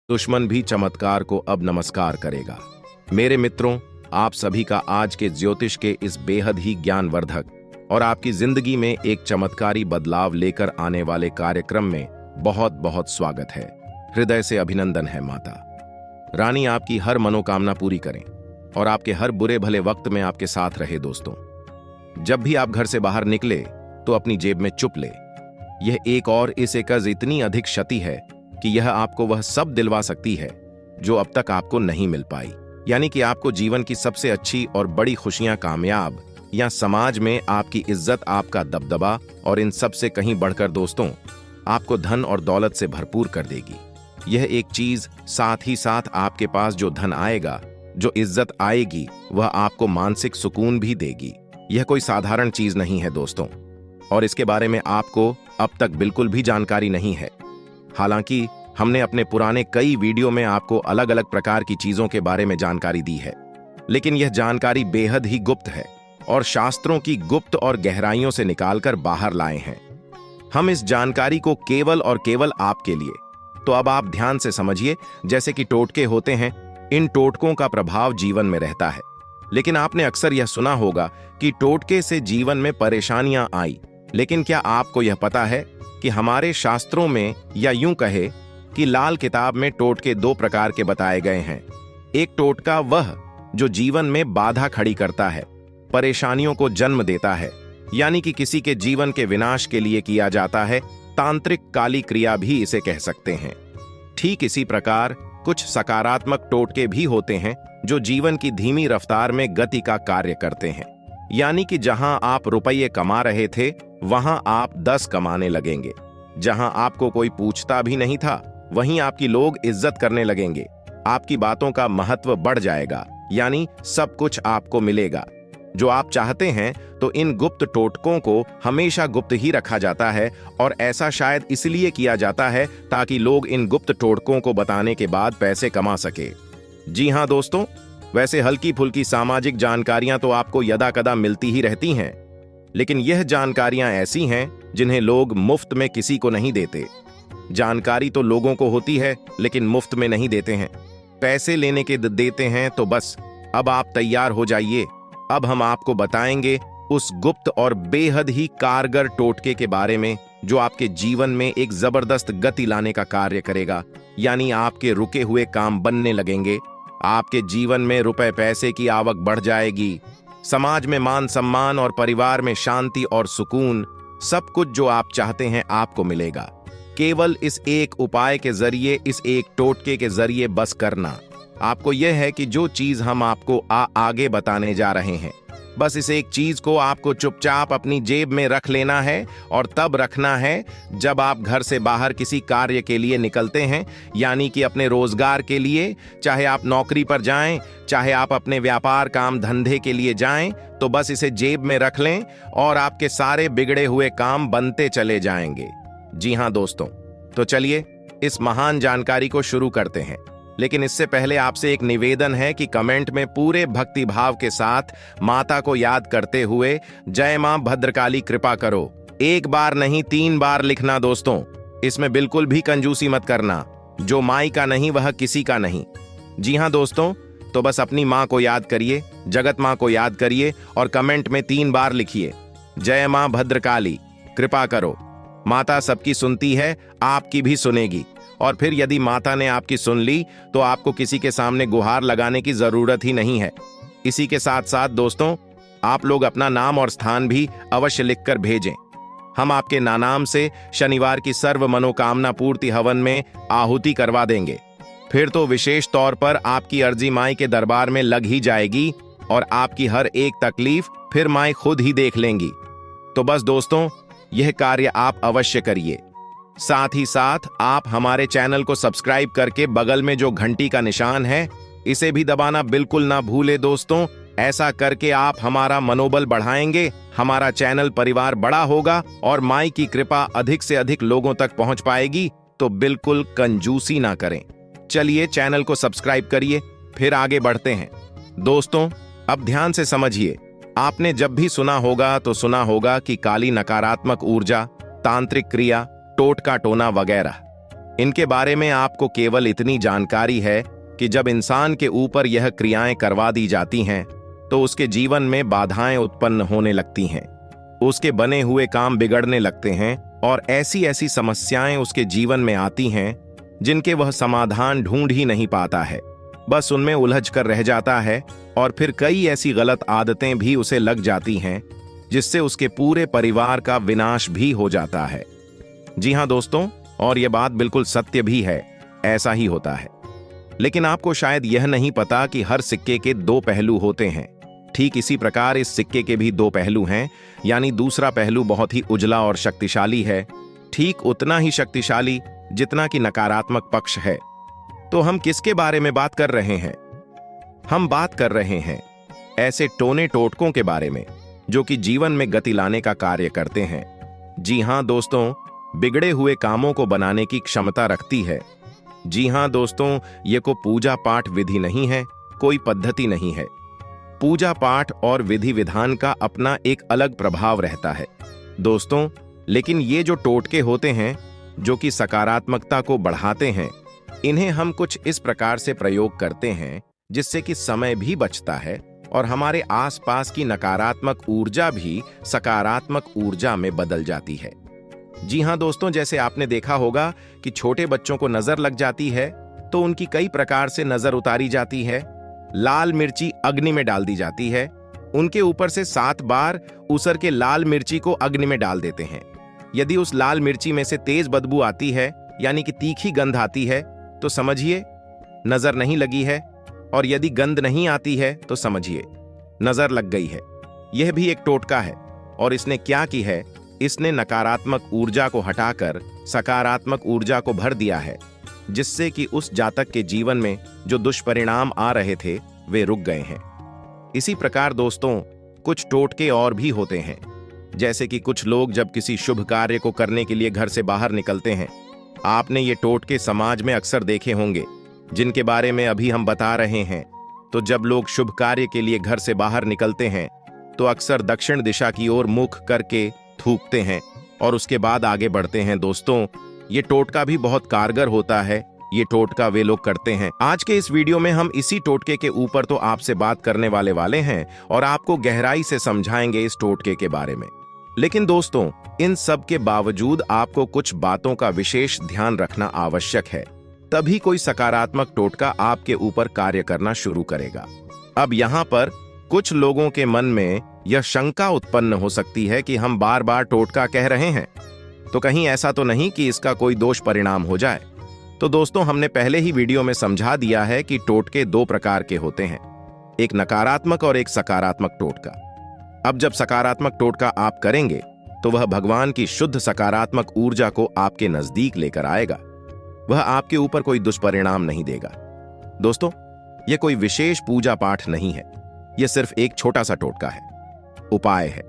दुश्मन भी चमत्कार को अब नमस्कार करेगा। मेरे मित्रों, आप सभी का आज के ज्योतिष के इस बेहद ही ज्ञानवर्धक और आपकी जिंदगी में एक चमत्कारी बदलाव लेकर आने वाले कार्यक्रम में बहुत बहुत स्वागत है। हृदय से अभिनंदन है। माता रानी आपकी हर मनोकामना पूरी करें और आपके हर बुरे भले वक्त में आपके साथ रहे। दोस्तों, जब भी आप घर से बाहर निकले तो अपनी जेब में चुप ले। यह एक और इस एकज इतनी अधिक क्षति है कि यह आपको वह सब दिलवा सकती है जो अब तक आपको नहीं मिल पाई, यानी कि आपको जीवन की सबसे अच्छी और बड़ी खुशियां, कामयाब या समाज में आपकी इज्जत, आपका दबदबा और इन सब से कहीं बढ़कर दोस्तों आपको धन और दौलत से भरपूर कर देगी। यह एक चीज साथ ही साथ आपके पास जो धन आएगा, जो इज्जत आएगी, वह आपको मानसिक सुकून भी देगी। यह कोई साधारण चीज नहीं है दोस्तों, और इसके बारे में आपको अब तक बिल्कुल भी जानकारी नहीं है। हालांकि हमने अपने पुराने कई वीडियो में आपको अलग अलग प्रकार की चीजों के बारे में जानकारी दी है, लेकिन यह जानकारी बेहद ही गुप्त है और शास्त्रों की गुप्त और गहराइयों से निकालकर बाहर लाए हैं। हम इस जानकारी को केवल और केवल आपके लिए। तो अब आप ध्यान से समझिए। जैसे कि टोटके होते हैं, इन टोटकों का प्रभाव जीवन में रहता है, लेकिन आपने अक्सर यह सुना होगा कि टोटके से जीवन में परेशानियां आई। लेकिन क्या आपको यह पता है कि हमारे शास्त्रों में, या यूं कहे कि लाल किताब में, टोटके दो प्रकार के बताए गए हैं। एक टोटका वह जो जीवन में बाधा खड़ी करता है, परेशानियों को जन्म देता है, यानी कि किसी के जीवन के विनाश के लिए किया जाता है। तांत्रिक काली क्रिया भी इसे कह सकते हैं। ठीक इसी प्रकार कुछ सकारात्मक टोटके भी होते हैं जो जीवन की धीमी रफ्तार में गति का कार्य करते हैं, यानी कि जहां आप रुपये कमा रहे थे वहां आप 10 कमाने लगेंगे। जहां आपको कोई पूछता भी नहीं था वहीं आपकी लोग इज्जत करने लगेंगे। आपकी बातों का महत्व बढ़ जाएगा, यानी सब कुछ आपको मिलेगा जो आप चाहते हैं। तो इन गुप्त टोटकों को हमेशा गुप्त ही रखा जाता है, और ऐसा शायद इसलिए किया जाता है ताकि लोग इन गुप्त टोटकों को बताने के बाद पैसे कमा सके। जी हां दोस्तों, वैसे हल्की फुल्की सामाजिक जानकारियां तो आपको यदा कदा मिलती ही रहती हैं, लेकिन यह जानकारियां ऐसी हैं जिन्हें लोग मुफ्त में किसी को नहीं देते। जानकारी तो लोगों को होती है, लेकिन मुफ्त में नहीं देते हैं, पैसे लेने के देते हैं। तो बस अब आप तैयार हो जाइए। अब हम आपको बताएंगे उस गुप्त और बेहद ही कारगर टोटके के बारे में जो आपके जीवन में एक जबरदस्त गति लाने का कार्य करेगा, यानी आपके रुके हुए काम बनने लगेंगे। आपके जीवन में रुपए पैसे की आवक बढ़ जाएगी, समाज में मान सम्मान और परिवार में शांति और सुकून, सब कुछ जो आप चाहते हैं आपको मिलेगा। केवल इस एक उपाय के जरिए, इस एक टोटके के जरिए बस करना आपको यह है कि जो चीज हम आपको आगे बताने जा रहे हैं, बस इस एक चीज को आपको चुपचाप अपनी जेब में रख लेना है, और तब रखना है जब आप घर से बाहर किसी कार्य के लिए निकलते हैं, यानी कि अपने रोजगार के लिए। चाहे आप नौकरी पर जाएं, चाहे आप अपने व्यापार काम धंधे के लिए जाएं, तो बस इसे जेब में रख लें और आपके सारे बिगड़े हुए काम बनते चले जाएंगे। जी हां दोस्तों, तो चलिए इस महान जानकारी को शुरू करते हैं। लेकिन इससे पहले आपसे एक निवेदन है कि कमेंट में पूरे भक्ति भाव के साथ माता को याद करते हुए जय मां भद्रकाली कृपा करो, एक बार नहीं 3 बार लिखना दोस्तों। इसमें बिल्कुल भी कंजूसी मत करना। जो माई का नहीं वह किसी का नहीं। जी हां दोस्तों, तो बस अपनी मां को याद करिए, जगत मां को याद करिए और कमेंट में 3 बार लिखिए जय मां भद्रकाली कृपा करो। माता सबकी सुनती है, आपकी भी सुनेगी। और फिर यदि माता ने आपकी सुन ली तो आपको किसी के सामने गुहार लगाने की जरूरत ही नहीं है। इसी के साथ साथ दोस्तों, आप लोग अपना नाम और स्थान भी अवश्य लिखकर भेजें। हम आपके नाम से शनिवार की सर्व मनोकामना पूर्ति हवन में आहुति करवा देंगे। फिर तो विशेष तौर पर आपकी अर्जी माई के दरबार में लग ही जाएगी और आपकी हर एक तकलीफ फिर माई खुद ही देख लेंगी। तो बस दोस्तों, यह कार्य आप अवश्य करिए। साथ ही साथ आप हमारे चैनल को सब्सक्राइब करके बगल में जो घंटी का निशान है इसे भी दबाना बिल्कुल ना भूले दोस्तों। ऐसा करके आप हमारा मनोबल बढ़ाएंगे, हमारा चैनल परिवार बड़ा होगा और माई की कृपा अधिक से अधिक लोगों तक पहुंच पाएगी। तो बिल्कुल कंजूसी ना करें। चलिए चैनल को सब्सक्राइब करिए, फिर आगे बढ़ते हैं। दोस्तों, अब ध्यान से समझिए। आपने जब भी सुना होगा तो सुना होगा कि काली नकारात्मक ऊर्जा, तांत्रिक क्रिया, टोटका टोना वगैरह, इनके बारे में आपको केवल इतनी जानकारी है कि जब इंसान के ऊपर यह क्रियाएं करवा दी जाती हैं तो उसके जीवन में बाधाएं उत्पन्न होने लगती हैं, उसके बने हुए काम बिगड़ने लगते हैं और ऐसी ऐसी समस्याएं उसके जीवन में आती हैं जिनके वह समाधान ढूंढ ही नहीं पाता है, बस उनमें उलझ कर रह जाता है और फिर कई ऐसी गलत आदतें भी उसे लग जाती हैं जिससे उसके पूरे परिवार का विनाश भी हो जाता है। जी हाँ दोस्तों, और यह बात बिल्कुल सत्य भी है, ऐसा ही होता है। लेकिन आपको शायद यह नहीं पता कि हर सिक्के के दो पहलू होते हैं। ठीक इसी प्रकार इस सिक्के के भी दो पहलू हैं, यानी दूसरा पहलू बहुत ही उजला और शक्तिशाली है, ठीक उतना ही शक्तिशाली जितना कि नकारात्मक पक्ष है। तो हम किसके बारे में बात कर रहे हैं? हम बात कर रहे हैं ऐसे टोने टोटकों के बारे में जो कि जीवन में गति लाने का कार्य करते हैं। जी हां दोस्तों, बिगड़े हुए कामों को बनाने की क्षमता रखती है। जी हां दोस्तों, ये कोई पूजा पाठ विधि नहीं है, कोई पद्धति नहीं है। पूजा पाठ और विधि विधान का अपना एक अलग प्रभाव रहता है दोस्तों, लेकिन ये जो टोटके होते हैं जो कि सकारात्मकता को बढ़ाते हैं, इन्हें हम कुछ इस प्रकार से प्रयोग करते हैं जिससे कि समय भी बचता है और हमारे आसपास की नकारात्मक ऊर्जा भी सकारात्मक ऊर्जा में बदल जाती है। जी हां दोस्तों, जैसे आपने देखा होगा कि छोटे बच्चों को नजर लग जाती है तो उनकी कई प्रकार से नजर उतारी जाती है। लाल मिर्ची अग्नि में डाल दी जाती है, उनके ऊपर से 7 बार उसर के लाल मिर्ची को अग्नि में डाल देते हैं। यदि उस लाल मिर्ची में से तेज बदबू आती है, यानी कि तीखी गंध आती है, तो समझिए नजर नहीं लगी है, और यदि गंध नहीं आती है तो समझिए नजर लग गई है। यह भी एक टोटका है, और इसने क्या की है, इसने नकारात्मक ऊर्जा को हटाकर सकारात्मक ऊर्जा को भर दिया है, जिससे कि उस जातक के जीवन में जो दुष्परिणाम आ रहे थे वे रुक गए हैं। इसी प्रकार दोस्तों, कुछ टोटके और भी होते हैं, जैसे कि कुछ लोग जब किसी शुभ कार्य को करने के लिए घर से बाहर निकलते हैं, आपने ये टोटके समाज में अक्सर देखे होंगे जिनके बारे में अभी हम बता रहे हैं। तो जब लोग शुभ कार्य के लिए घर से बाहर निकलते हैं तो अक्सर दक्षिण दिशा की ओर मुख करके थूकते हैं और उसके बाद आगे बढ़ते हैं। दोस्तों, ये टोटका भी बहुत कारगर होता है, ये टोटका वे लोग करते हैं। आज के इस वीडियो में हम इसी टोटके के ऊपर तो आपसे बात करने वाले हैं और आपको गहराई से समझाएंगे इस टोटके के बारे में। लेकिन दोस्तों, इन सब के बावजूद आपको कुछ बातों का विशेष ध्यान रखना आवश्यक है, तभी कोई सकारात्मक टोटका आपके ऊपर कार्य करना शुरू करेगा। अब यहाँ पर कुछ लोगों के मन में यह शंका उत्पन्न हो सकती है कि हम बार बार टोटका कह रहे हैं तो कहीं ऐसा तो नहीं कि इसका कोई दोष परिणाम हो जाए। तो दोस्तों, हमने पहले ही वीडियो में समझा दिया है कि टोटके 2 प्रकार के होते हैं, एक नकारात्मक और एक सकारात्मक टोटका। अब जब सकारात्मक टोटका आप करेंगे तो वह भगवान की शुद्ध सकारात्मक ऊर्जा को आपके नजदीक लेकर आएगा, वह आपके ऊपर कोई दुष्परिणाम नहीं देगा। दोस्तों, यह कोई विशेष पूजा पाठ नहीं है, यह सिर्फ एक छोटा सा टोटका है, उपाय है।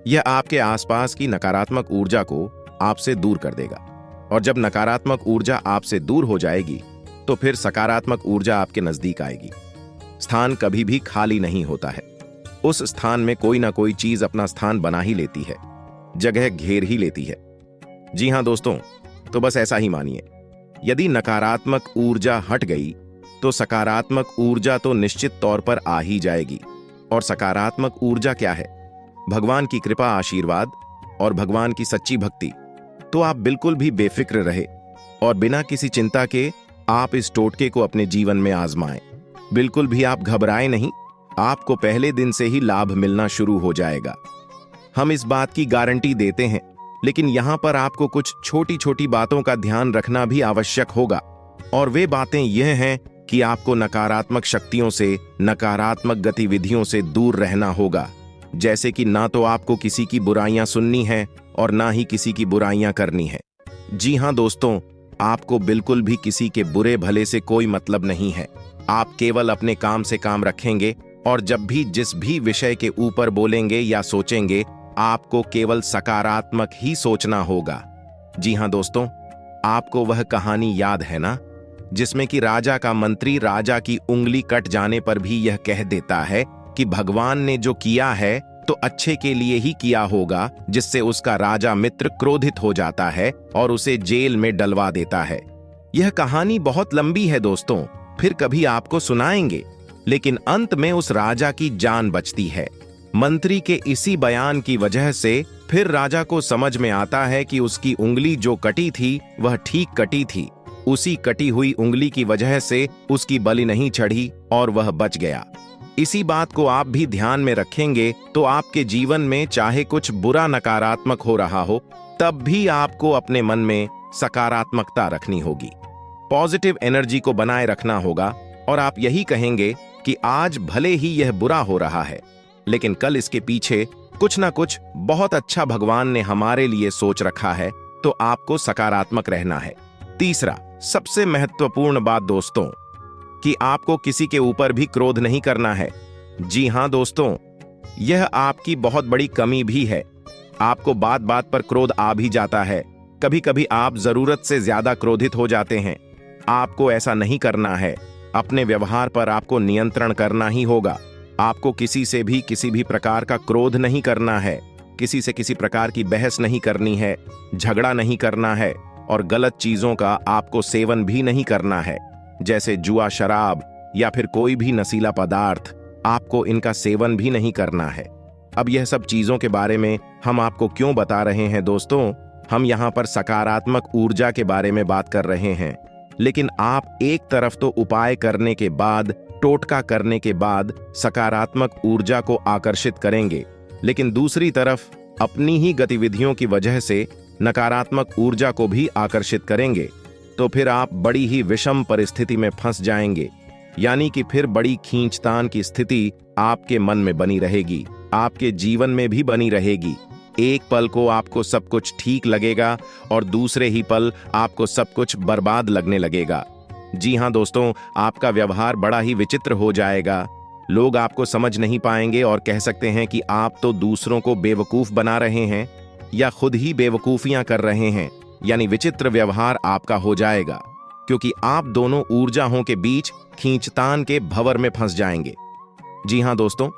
यह आपके आसपास की नकारात्मक ऊर्जा को आपसे दूर कर देगा, और जब नकारात्मक ऊर्जा आपसे दूर हो जाएगी तो फिर सकारात्मक ऊर्जा आपके नजदीक आएगी। स्थान कभी भी खाली नहीं होता है, उस स्थान में कोई ना कोई चीज अपना स्थान बना ही लेती है, जगह घेर ही लेती है। जी हां दोस्तों, तो बस ऐसा ही मानिए, यदि नकारात्मक ऊर्जा हट गई तो सकारात्मक ऊर्जा तो निश्चित तौर पर आ ही जाएगी। और सकारात्मक ऊर्जा क्या है? भगवान की कृपा, आशीर्वाद और भगवान की सच्ची भक्ति। तो आप बिल्कुल भी बेफिक्र रहे और बिना किसी चिंता के आप इस टोटके को अपने जीवन में आजमाएं। बिल्कुल भी आप घबराएं नहीं, आपको पहले दिन से ही लाभ मिलना शुरू हो जाएगा। हम इस बात की गारंटी देते हैं, लेकिन यहां पर आपको कुछ छोटी छोटी बातों का ध्यान रखना भी आवश्यक होगा, और वे बातें यह हैं कि आपको नकारात्मक शक्तियों से, नकारात्मक गतिविधियों से दूर रहना होगा। जैसे कि ना तो आपको किसी की बुराइयां सुननी है और ना ही किसी की बुराइयां करनी है। जी हां दोस्तों, आपको बिल्कुल भी किसी के बुरे भले से कोई मतलब नहीं है। आप केवल अपने काम से काम रखेंगे और जब भी जिस भी विषय के ऊपर बोलेंगे या सोचेंगे, आपको केवल सकारात्मक ही सोचना होगा। जी हां दोस्तों, आपको वह कहानी याद है ना, जिसमें कि राजा का मंत्री राजा की उंगली कट जाने पर भी यह कह देता है कि भगवान ने जो किया है तो अच्छे के लिए ही किया होगा, जिससे उसका राजा मित्र क्रोधित हो जाता है और उसे जेल में डलवा देता है। यह कहानी बहुत लंबी है दोस्तों, फिर कभी आपको सुनाएंगे। लेकिन अंत में उस राजा की जान बचती है। मंत्री के इसी बयान की वजह से फिर राजा को समझ में आता है कि उसकी उंगली जो कटी थी वह ठीक कटी थी। उसी कटी हुई उंगली की वजह से उसकी बलि नहीं चढ़ी और वह बच गया। इसी बात को आप भी ध्यान में रखेंगे तो आपके जीवन में चाहे कुछ बुरा नकारात्मक हो रहा हो, तब भी आपको अपने मन में सकारात्मकता रखनी होगी। पॉजिटिव एनर्जी को बनाए रखना होगा और आप यही कहेंगे कि आज भले ही यह बुरा हो रहा है, लेकिन कल इसके पीछे कुछ ना कुछ बहुत अच्छा भगवान ने हमारे लिए सोच रखा है, तो आपको सकारात्मक रहना है। तीसरा सबसे महत्वपूर्ण बात दोस्तों, कि आपको किसी के ऊपर भी क्रोध नहीं करना है। जी हां दोस्तों, यह आपकी बहुत बड़ी कमी भी है। आपको बात बात पर क्रोध आ भी जाता है। कभी कभी आप जरूरत से ज्यादा क्रोधित हो जाते हैं। आपको ऐसा नहीं करना है। अपने व्यवहार पर आपको नियंत्रण करना ही होगा। आपको किसी से भी किसी भी प्रकार का क्रोध नहीं करना है। किसी से किसी प्रकार की बहस नहीं करनी है, झगड़ा नहीं करना है और गलत चीजों का आपको सेवन भी नहीं करना है, जैसे जुआ, शराब या फिर कोई भी नशीला पदार्थ। आपको इनका सेवन भी नहीं करना है। अब यह सब चीजों के बारे में हम आपको क्यों बता रहे हैं दोस्तों? हम यहाँ पर सकारात्मक ऊर्जा के बारे में बात कर रहे हैं। लेकिन आप एक तरफ तो उपाय करने के बाद, टोटका करने के बाद सकारात्मक ऊर्जा को आकर्षित करेंगे, लेकिन दूसरी तरफ अपनी ही गतिविधियों की वजह से नकारात्मक ऊर्जा को भी आकर्षित करेंगे, तो फिर आप बड़ी ही विषम परिस्थिति में फंस जाएंगे। यानी कि फिर बड़ी खींचतान की स्थिति आपके मन में बनी रहेगी, आपके जीवन में भी बनी रहेगी। एक पल को आपको सब कुछ ठीक लगेगा और दूसरे ही पल आपको सब कुछ बर्बाद लगने लगेगा। जी हां दोस्तों, आपका व्यवहार बड़ा ही विचित्र हो जाएगा। लोग आपको समझ नहीं पाएंगे और कह सकते हैं कि आप तो दूसरों को बेवकूफ बना रहे हैं या खुद ही बेवकूफियां कर रहे हैं। यानी विचित्र व्यवहार आपका हो जाएगा, क्योंकि आप दोनों ऊर्जाओं के बीच खींचतान के भंवर में फंस जाएंगे। जी हां दोस्तों,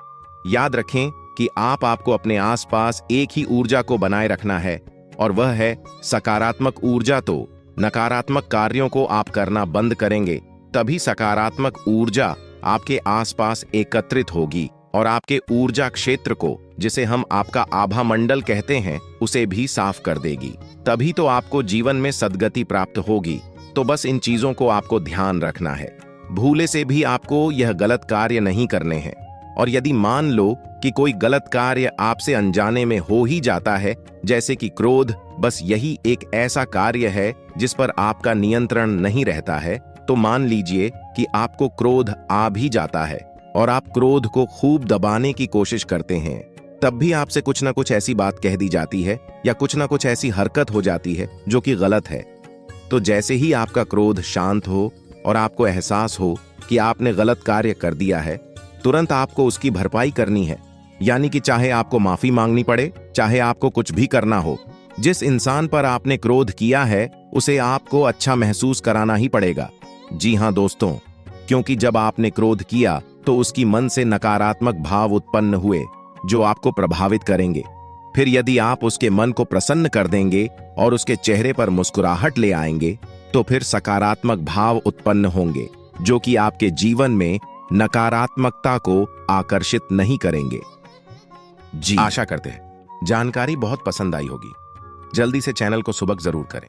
याद रखें कि आपको अपने आसपास एक ही ऊर्जा को बनाए रखना है और वह है सकारात्मक ऊर्जा। तो नकारात्मक कार्यों को आप करना बंद करेंगे, तभी सकारात्मक ऊर्जा आपके आसपास एकत्रित होगी और आपके ऊर्जा क्षेत्र को, जिसे हम आपका आभा मंडल कहते हैं, उसे भी साफ कर देगी। तभी तो आपको जीवन में सद्गति प्राप्त होगी। तो बस इन चीजों को आपको ध्यान रखना है। भूले से भी आपको यह गलत कार्य नहीं करने हैं। और यदि मान लो कि कोई गलत कार्य आपसे अनजाने में हो ही जाता है, जैसे कि क्रोध, बस यही एक ऐसा कार्य है जिस पर आपका नियंत्रण नहीं रहता है, तो मान लीजिए कि आपको क्रोध आ भी जाता है और आप क्रोध को खूब दबाने की कोशिश करते हैं, तब भी आपसे कुछ ना कुछ ऐसी बात कह दी जाती है या कुछ ना कुछ ऐसी हरकत हो जाती है जो कि गलत है। तो जैसे ही आपका क्रोध शांत हो और आपको एहसास हो कि आपने गलत कार्य कर दिया है, तुरंत आपको उसकी भरपाई करनी है। यानी कि चाहे आपको माफी मांगनी पड़े, चाहे आपको कुछ भी करना हो, जिस इंसान पर आपने क्रोध किया है उसे आपको अच्छा महसूस कराना ही पड़ेगा। जी हां दोस्तों, क्योंकि जब आपने क्रोध किया तो उसकी मन से नकारात्मक भाव उत्पन्न हुए जो आपको प्रभावित करेंगे। फिर यदि आप उसके मन को प्रसन्न कर देंगे और उसके चेहरे पर मुस्कुराहट ले आएंगे, तो फिर सकारात्मक भाव उत्पन्न होंगे जो कि आपके जीवन में नकारात्मकता को आकर्षित नहीं करेंगे। जी, आशा करते हैं जानकारी बहुत पसंद आई होगी। जल्दी से चैनल को सब्सक्राइब जरूर करें।